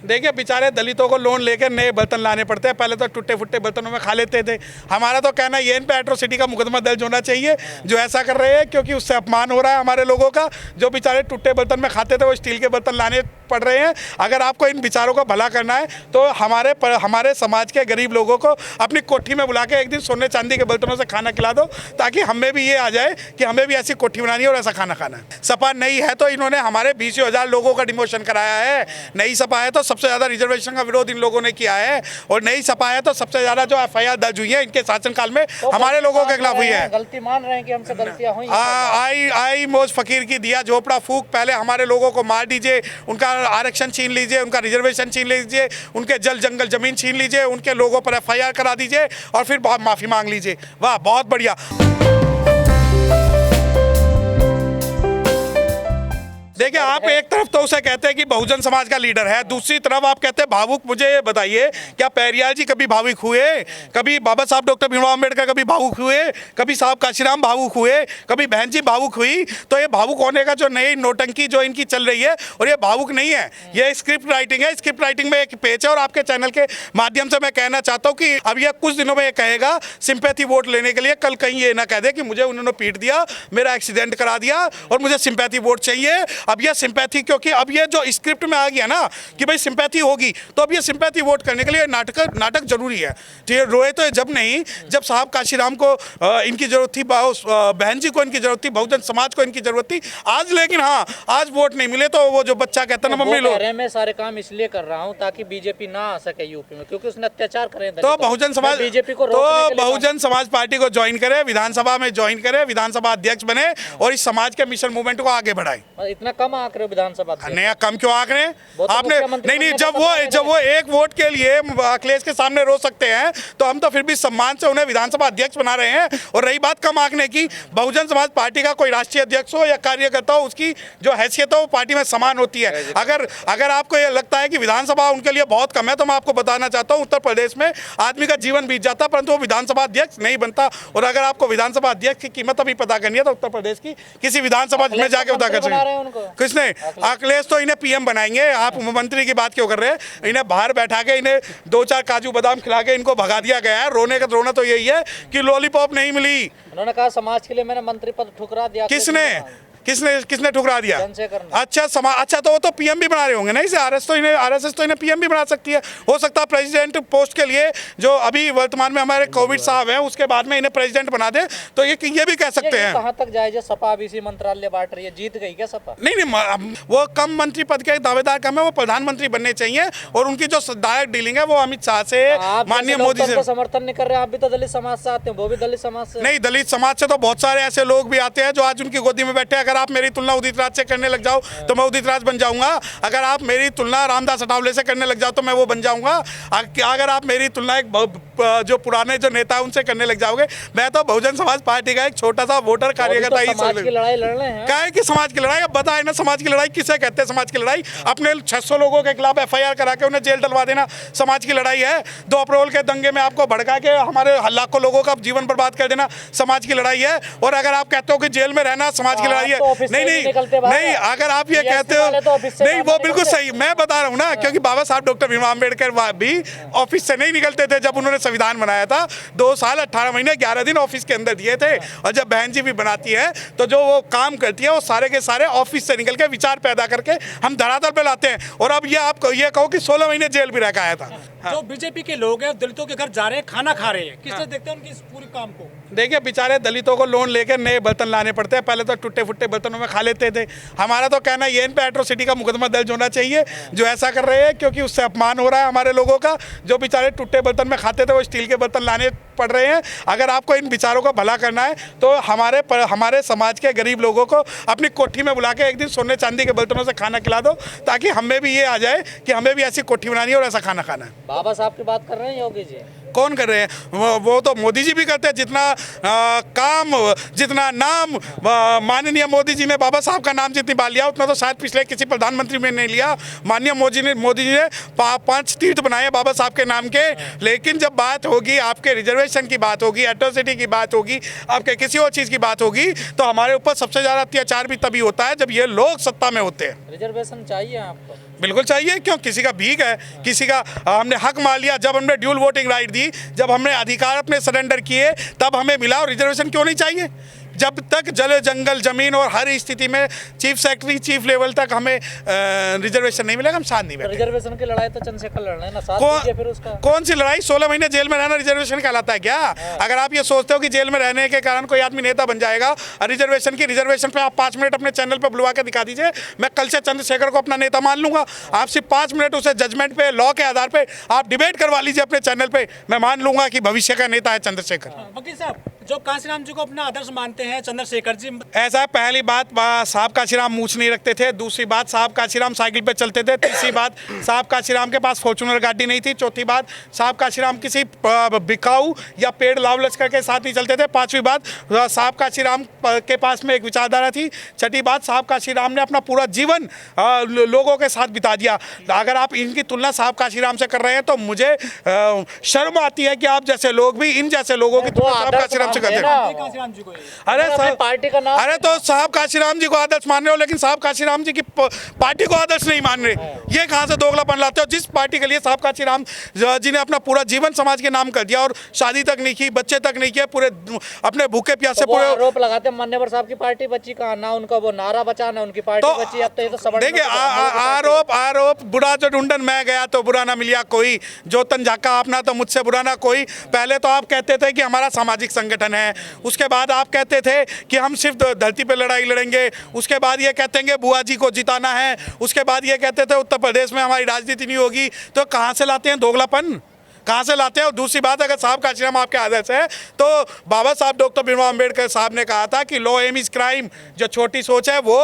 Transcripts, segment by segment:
देखिए बेचारे दलितों को लोन लेकर नए बर्तन लाने पड़ते हैं, पहले तो टूटे फुट्टे बर्तनों में खा लेते थे। हमारा तो कहना ये इन पे एट्रोसिटी का मुकदमा दर्ज होना चाहिए जो ऐसा कर रहे हैं, क्योंकि उससे अपमान हो रहा है हमारे लोगों का। जो बेचारे टूटे बर्तन में खाते थे वो स्टील के बर्तन लाने पड़ रहे हैं। अगर आपको इन बेचारों का भला करना है तो हमारे समाज के गरीब लोगों को अपनी कोठी में बुला के एक दिन सोने चांदी के बर्तनों से खाना खिला दो, ताकि हमें भी ये आ जाए कि हमें भी ऐसी कोठी बनानी है और ऐसा खाना खाना है। सपा नहीं है तो इन्होंने हमारे 20,000 लोगों का डिमोशन कराया है। नई सपा है तो सबसे ज़्यादा रिजर्वेशन का विरोध इन लोगों ने किया है, और नई सपा है तो सबसे ज़्यादा जो FIR दर्ज हुई है इनके शासनकाल में तो हमारे लोगों के खिलाफ हुई है। गलती मान रहे हैं कि हमसे गलतियां हुई। आई मौज फकीर की दिया झोपड़ा फूक, पहले हमारे लोगों को मार दीजिए, उनका आरक्षण छीन लीजिए, उनका रिजर्वेशन छीन लीजिए, उनके जल जंगल जमीन छीन लीजिए, उनके लोगों पर FIR करा दीजिए और फिर माफ़ी मांग लीजिए। वाह, बहुत बढ़िया। देखिए आप एक तरफ तो उसे कहते हैं कि बहुजन समाज का लीडर है, दूसरी तरफ आप कहते हैं भावुक। मुझे ये बताइए, क्या पेरियार जी कभी भावुक हुए? कभी बाबा साहब डॉक्टर भीमराव अम्बेडकर कभी भावुक हुए? कभी साहब काशीराम भावुक हुए? कभी बहन जी भावुक हुई? तो ये भावुक होने का जो नई नोटंकी जो इनकी चल रही है, और ये भावुक नहीं है, ये स्क्रिप्ट राइटिंग है। स्क्रिप्ट राइटिंग में एक पेज है, और आपके चैनल के माध्यम से मैं कहना चाहता हूँ कि अब ये कुछ दिनों में ये कहेगा सिंपैथी वोट लेने के लिए, कल कहीं ये ना कह दे कि मुझे उन्होंने पीट दिया, मेरा एक्सीडेंट करा दिया और मुझे सिंपैथी वोट चाहिए। अब यह सिंपैथी, क्योंकि अब ये जो स्क्रिप्ट में आ गया ना कि भाई सिंपैथी होगी, तो अब ये सिंपैथी वोट करने के लिए नाटक जरूरी है। ठीक है, रोए तो जब नहीं, जब साहब काशीराम को इनकी जरूरत थी, बहन जी को इनकी जरूरत थी, बहुजन समाज को इनकी जरूरत थी आज। लेकिन हाँ, आज वोट नहीं मिले तो वो जो बच्चा कहता ना मम्मी लोग, मैं सारे काम इसलिए कर रहा हूँ ताकि बीजेपी ना आ सके यूपी में, क्योंकि उसने अत्याचार करे। तो बहुजन समाज बीजेपी को तो बहुजन समाज पार्टी को ज्वाइन करे, विधानसभा में ज्वाइन करे, विधानसभा अध्यक्ष बने और इस समाज के मिशन मूवमेंट को आगे बढ़ाए। इतना कम आंक रहे हो विधानसभा? नया कम क्यों आंक रहे आपने? नहीं, जब वो एक वोट के लिए अखिलेश के सामने रो सकते हैं, तो हम तो फिर भी सम्मान से उन्हें विधानसभा अध्यक्ष बना रहे हैं। और रही बात कम आंकने की, बहुजन समाज पार्टी का कोई राष्ट्रीय अध्यक्ष हो या कार्यकर्ता हो, उसकी जो हैसियत हो वो पार्टी में समान होती है। अगर आपको ये लगता है कि विधानसभा उनके लिए बहुत कम है, तो मैं आपको बताना चाहता हूँ उत्तर प्रदेश में आदमी का जीवन बीत जाता, परंतु वो विधानसभा अध्यक्ष नहीं बनता। और अगर आपको विधानसभा अध्यक्ष की कीमत अभी पता करनी है तो उत्तर प्रदेश की किसी विधानसभा में जाके पता कर सकते। किसने? अखिलेश तो इन्हें PM बनाएंगे। आप मंत्री की बात क्यों कर रहे हैं? इन्हें बाहर बैठा के इन्हें 2-4 काजू बादाम खिला के इनको भगा दिया गया है। रोना तो यही है कि लॉलीपॉप नहीं मिली। उन्होंने कहा समाज के लिए मैंने मंत्री पद ठुकरा दिया। किसने ठुकरा दिया? अच्छा, तो वो तो PM भी बना रहे होंगे। नहीं से RSS तो इन्हें PM भी बना सकती है। हो सकता है प्रेसिडेंट पोस्ट के लिए जो अभी वर्तमान में हमारे कोविड साहब हैं, उसके बाद में इन्हें प्रेसिडेंट बना दे, तो ये भी कह सकते हैं। कहां तक जायज है? सपा अभी इसी मंत्रालय बांट रही है, जीत गई क्या सपा? नहीं, वो कम मंत्री पद के दावेदार कम है, वो प्रधानमंत्री बनने चाहिए। और उनकी जो डायरेक्ट डीलिंग है वो अमित शाह से, माननीय मोदी से। समर्थन नहीं कर रहे आप भी, तो दलित समाज से आते हैं, वो भी दलित समाज से। नहीं, दलित समाज से तो बहुत सारे ऐसे लोग भी आते हैं जो आज उनकी गोदी में बैठे। अगर आप मेरी तुलना उदित राज से करने लग जाओ तो मैं उदित राज बन जाऊंगा। अगर आप मेरी तुलना रामदास अठावले से करने लग जाओ तो मैं वो बन जाऊंगा। अगर आप मेरी तुलना एक जो पुराने जो नेता है उनसे करने लग जाओगे, मैं तो बहुजन समाज पार्टी का एक छोटा सा वोटर कार्यकर्ता ही। समाज की लड़ाई लड़ रहे हैं। क्या है कि समाज की लड़ाई? अब बताए ना, समाज की लड़ाई किसे कहते हैं? समाज की लड़ाई अपने 600 लोगों के खिलाफ FIR करा के उन्हें जेल डलवा देना समाज की लड़ाई है। 2 अप्रैल के दंगे में आपको भड़का के हमारे लाखों लोगों का जीवन बर्बाद कर देना समाज की लड़ाई है। और अगर आप कहते हो कि जेल में रहना समाज की लड़ाई है, नहीं, अगर आप ये कहते हो, नहीं, वो बिल्कुल सही, मैं बता रहा हूँ ना, क्योंकि बाबा साहब डॉक्टर भीमराव अम्बेडकर भी ऑफिस से नहीं निकलते थे जब उन्होंने संविधान बनाया था। 2 साल 18 महीने 11 दिन ऑफिस के अंदर दिए थे। और जब बहन जी भी बनाती है तो जो वो काम करती है वो सारे के सारे ऑफिस से निकल के विचार पैदा करके हम धरातल पे लाते हैं। और अब ये आप ये कहो कि 16 महीने जेल भी रह के आया था। जो बीजेपी के लोग हैं दलितों के घर जा रहे हैं, खाना खा रहे हैं, किससे देखते हैं उनकी इस पूरी काम को? देखिए बेचारे दलितों को लोन लेकर नए बर्तन लाने पड़ते हैं, पहले तो टूटे फुट्टे बर्तनों में खा लेते थे। हमारा तो कहना ये इन पे एट्रोसिटी का मुकदमा दर्ज होना चाहिए जो ऐसा कर रहे हैं, क्योंकि उससे अपमान हो रहा है हमारे लोगों का। जो बेचारे टूटे बर्तन में खाते थे वो स्टील के बर्तन लाने पड़ रहे हैं। अगर आपको इन बेचारों का भला करना है तो हमारे समाज के गरीब लोगों को अपनी कोठी में बुला के एक दिन सोने चांदी के बर्तनों से खाना खिला दो, ताकि हमें भी ये आ जाए कि हमें भी ऐसी कोठी बनानी है और ऐसा खाना खाना है। बाबा साहब की बात कर रहे हैं योगी जी? कौन कर रहे हैं? वो तो मोदी जी भी करते हैं। जितना काम, जितना नाम माननीय मोदी जी ने बाबा साहब का नाम जितनी बार लिया, उतना तो शायद पिछले किसी प्रधानमंत्री में नहीं लिया। माननीय मोदी जी ने 5 तीर्थ बनाए बाबा साहब के नाम के। लेकिन जब बात होगी आपके रिजर्वेशन की बात होगी, एट्रोसिटी की बात होगी, आपके किसी और चीज़ की बात होगी, तो हमारे ऊपर सबसे ज़्यादा अत्याचार भी तभी होता है जब ये लोग सत्ता में होते हैं। रिजर्वेशन चाहिए आपको? बिल्कुल चाहिए। क्यों? किसी का भीख है, किसी का हमने हक मान लिया। जब हमने ड्यूल वोटिंग राइट दी, जब हमने अधिकार अपने सरेंडर किए, तब हमें मिला। और रिजर्वेशन क्यों नहीं चाहिए? जब तक जल जंगल जमीन और हर स्थिति में चीफ सेक्रेटरी चीफ लेवल तक हमें रिजर्वेशन नहीं मिलेगा, हम साथ नहीं बैठे। रिजर्वेशन की लड़ाई तो चंद्रशेखर लड़ रहे हैं ना, साथ दीजिए फिर उसका। कौन सी लड़ाई? 16 महीने जेल में रहना रिजर्वेशन कहलाता है क्या? अगर आप ये सोचते हो कि जेल में रहने के कारण कोई आदमी नेता बन जाएगा, और रिजर्वेशन पे आप 5 मिनट अपने चैनल पे बुलवा के दिखा दीजिए, मैं कल से चंद्रशेखर को अपना नेता मान लूंगा। आप सिर्फ 5 मिनट उसे जजमेंट पे, लॉ के आधार पे आप डिबेट करवा लीजिए अपने चैनल पे, मैं मान लूंगा कि भविष्य का नेता है चंद्रशेखर। वकील साहब, जो कांशीराम जी को अपना आदर्श मानते हैं चंद्रशेखर जी, ऐसा है, पहली बात साहब काशीराम मूछ नहीं रखते थे। दूसरी बात, साहब काशीराम साइकिल पे चलते थे। तीसरी बात, साहब काशीराम के पास फॉर्च्यूनर गाड़ी नहीं थी। चौथी बात, साहब काशीराम किसी बिकाऊ या पेड़ लाव लश्कर के साथ नहीं चलते थे। पांचवी बात, साहब काशीराम के पास में एक विचारधारा थी। छठी बात, साहब काशीराम ने अपना पूरा जीवन लोगों के साथ बिता दिया। अगर आप इनकी तुलना साहब काशीराम से कर रहे हैं तो मुझे शर्म आती है कि आप जैसे लोग भी इन जैसे लोगों की तुलना साहब काशीराम से करते हैं। कांशीराम जी को अरे पार्टी का नाम, अरे तो साहब काशीराम जी को आदर्श मान रहे हो, लेकिन साहब काशीराम जी की पार्टी को आदर्श नहीं मान रहे। ये कहाँ से दोगलापन लाते हो? जिस पार्टी के लिए साहब काशीराम जी ने अपना पूरा जीवन समाज के नाम कर दिया और शादी तक नहीं की, बच्चे तक नहीं किए, पूरे अपने भूखे प्यासे तो पूरे आरोप लगाते हैं मान्यवर साहब की पार्टी बची कहाँ, ना उनका वो नारा बचा, ना उनकी पार्टी बची। अब तो ये तो सब देखिए, आरोप बुरा जो ढूंढन मैं गया तो बुरा ना मिलिया कोई, जो तन झाका अपना तो मुझसे बुरा ना कोई। पहले तो आप कहते थे कि हमारा सामाजिक संगठन है, उसके बाद आप कहते थे कि हम सिर्फ धरती पे लड़ाई लड़ेंगे, उसके बाद ये कहते हैं बुआ जी को जिताना है, उसके बाद ये कहते थे उत्तर प्रदेश में हमारी राजनीति नहीं होगी। तो कहाँ से लाते हैं दोगलापन? कहाँ से लाते हैं? और दूसरी बात, अगर साहब काशीराम आपके आदर्श है तो बाबा साहब डॉक्टर भीमराव अम्बेडकर साहब ने कहा था कि लो एम इज क्राइम, जो छोटी सोच है वो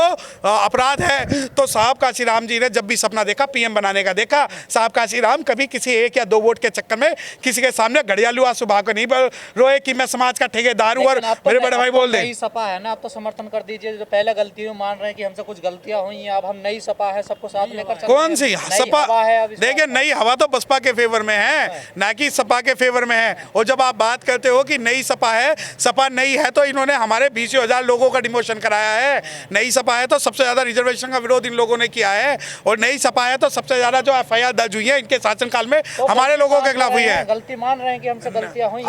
अपराध है। तो साहब काशीराम जी ने जब भी सपना देखा पीएम बनाने का देखा, साहब काशीराम कभी किसी 1 या 2 वोट के चक्कर में किसी के सामने घड़ियालू आंसू बहा कर नहीं रोए कि मैं समाज का ठेकेदार हूँ और मेरे बड़े भाई बोल दे। नई सपा है ना, आप तो समर्थन कर दीजिए। जो पहले गलतियों मान रहे हैं कि हमसे कुछ गलतियां हुई हैं, अब हम नई सपा है, सबको साथ लेकर चलते हैं। कौन सी सपा है? देखिए, नई हवा तो बसपा के फेवर में है, ना कि सपा के फेवर में है। और जब आप बात करते हो कि नई सपा है, सपा नई है तो इन्होंने हमारे 20,000 लोगों का डिमोशन कराया है। नई सपा है तो सबसे ज्यादा रिजर्वेशन का विरोध इन लोगों ने किया है। और नई सपा है तो सबसे ज्यादा जो FIR दर्ज हुई है इनके शासनकाल में तो हमारे लोगों के खिलाफ हुई है। गलती मान रहे हैं कि हमसे गलतियां हुई।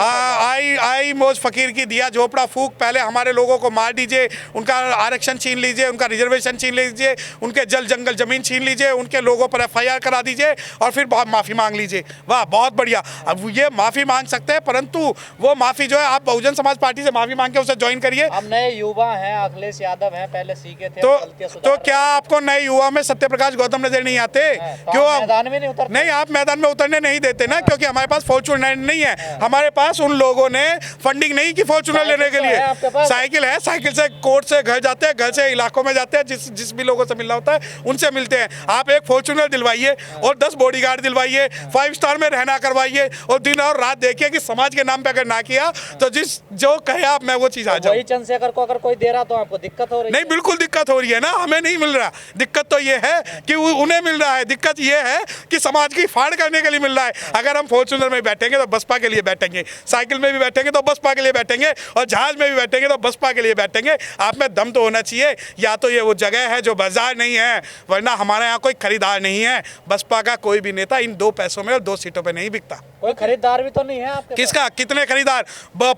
आई मौज फकीर की दिया झोपड़ा फूक, पहले हमारे लोगों को मार दीजिए, उनका आरक्षण छीन लीजिए, उनका रिजर्वेशन छीन लीजिए, उनके जल जंगल जमीन छीन लीजिए, उनके लोगों पर FIR करा दीजिए और फिर माफी मांग लीजिए। वाह, बहुत बढ़िया। अब ये माफी मांग सकते हैं, परंतु वो माफी जो है आप बहुजन समाज पार्टी से माफी मांग के उसे ज्वाइन करिए। हम नए युवा हैं, अखिलेश यादव हैं, पहले सीखे थे तो क्या आपको नए युवा में सत्यप्रकाश गौतम नजर नहीं आते? क्यों मैदान में नहीं उतरते? नहीं, आप मैदान में उतरने नहीं देते ना, क्योंकि हमारे पास फॉर्च्यूनर नहीं है। हमारे पास उन लोगों ने फंडिंग नहीं की फॉर्च्यूनर लेने के लिए। साइकिल है, साइकिल से कोर्ट से घर जाते हैं, घर से इलाकों में जाते हैं, जिस भी लोगों से मिलना होता है उनसे मिलते हैं। आप एक फॉर्च्यूनर दिलवाइए और 10 बॉडीगार्ड दिलवाइए, 5 स्टार में रहना करवाइए और दिन और रात देखिए कि समाज के नाम पे अगर ना किया तो जो कहे आप मैं वो चीज आ जाऊं। वही चंद्रशेखर को अगर कोई दे रहा तो आपको दिक्कत हो रही है? नहीं, बिल्कुल दिक्कत हो रही है ना, हमें नहीं मिल रहा। दिक्कत तो ये है कि उन्हें मिल रहा है। दिक्कत ये है कि समाज की फाड़ करने के लिए मिल रहा है। अगर हम फॉर्च्यूनर में बैठेंगे तो बसपा के लिए बैठेंगे, साइकिल में भी बैठेंगे तो बसपा के लिए बैठेंगे और जहाज में भी बैठेंगे तो बसपा के लिए बैठेंगे। आप में दम तो होना चाहिए। या तो ये वो जगह है जो बाजार नहीं है, वरना हमारे यहाँ कोई खरीदार नहीं है। बसपा का कोई भी नेता इन 2 पैसों में और 2 सीटों पर नहीं बिकता। कोई खरीदार भी तो नहीं है आपके? किसका? कितने खरीदार?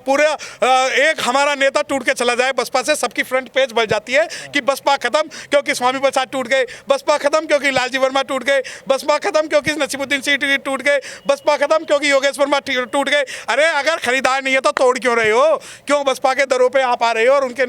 पूरे एक हमारा नेता टूट के चला जाए बसपा से, सबकी फ्रंट पेज भर जाती है कि बसपा खत्म क्योंकि स्वामी प्रसाद टूट गए, बसपा खत्म क्योंकि लालजी वर्मा टूट गए, बसपा खत्म क्योंकि नसीमुद्दीन सिद्दीकी टूट गए, बसपा खत्म क्योंकि योगेश वर्मा टूट गए। अरे अगर खरीदार नहीं है तो तोड़ क्यों रहे हो? क्यों बसपा के दरों पे आप आ रहे हो और उनके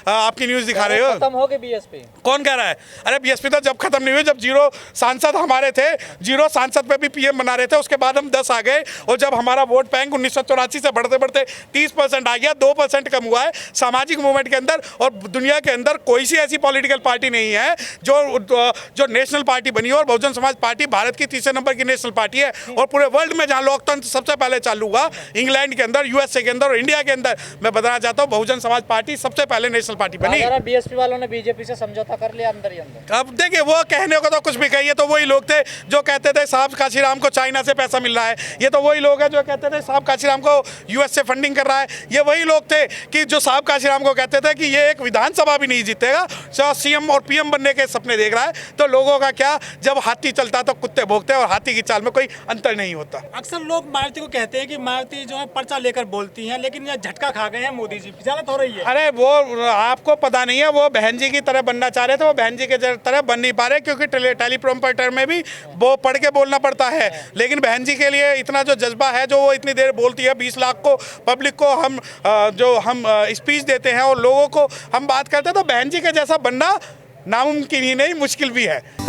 आपकी न्यूज दिखा रहे हो? खत्म हो गई बीएसपी? कौन कह रहा है? अरे बीएसपी तो जब खत्म नहीं हुई, जब 0 सांसद हमारे थे, 0 सांसद पे भी पीएम बना रहे थे, उसके बाद हम 10 आ गए। और जब हमारा वोट बैंक 1984 से बढ़ते बढ़ते 30% आ गया, 2% कम हुआ है। सामाजिक मूवमेंट के अंदर और दुनिया के अंदर कोई सी ऐसी पॉलिटिकल पार्टी नहीं है जो नेशनल पार्टी बनी हो। और बहुजन समाज पार्टी भारत की 3 नंबर की नेशनल पार्टी है और पूरे वर्ल्ड में जहां लोकतंत्र सबसे पहले चालू हुआ, इंग्लैंड के अंदर, USA के अंदर और इंडिया के अंदर, मैं बताना चाहता हूँ बहुजन समाज पार्टी सबसे पहले नेशनल पार्टी बनी। बीएसपी वालों ने बीजेपी से समझौता कर लिया अंदर ही अंदर। अब देखिए, वो कहने को तो कुछ भी कहिए, तो वही लोग थे जो कहते थे साहब काशीराम को चाइना से पैसा मिल रहा है, ये तो वही लोग हैं जो कहते थे साहब काशीराम को यूएस से फंडिंग कर रहा है। ये वही लोग थे कि जो साहब काशीराम को कहते थे कि ये एक विधानसभा भी नहीं जीतेगा, सीएम और पीएम बनने के सपने देख रहा है। तो लोगों का क्या, जब हाथी चलता तो कुत्ते भोंकते और हाथी की चाल में कोई अंतर नहीं होता। अक्सर लोग मायावती को कहते हैं कि मायावती जो है पर्चा लेकर बोलती हैं, लेकिन यह झटका खा गए हैं मोदी जी, गलत हो रही है। अरे वो आपको पता नहीं है, वो बहन जी की तरह बनना चाह रहे थे, वो बहन जी के तरह बन नहीं पा रहे क्योंकि टेलीप्रॉम्प्टर में भी वो पढ़ के बोलना पड़ता है। लेकिन बहन जी के लिए इतना जो जज्बा है, जो वो इतनी देर बोलती है, 20 लाख को पब्लिक को हम स्पीच देते हैं और लोगों को हम बात करते हैं, तो बहन जी के जैसा बनना नामुमकिन ही नहीं, मुश्किल भी है।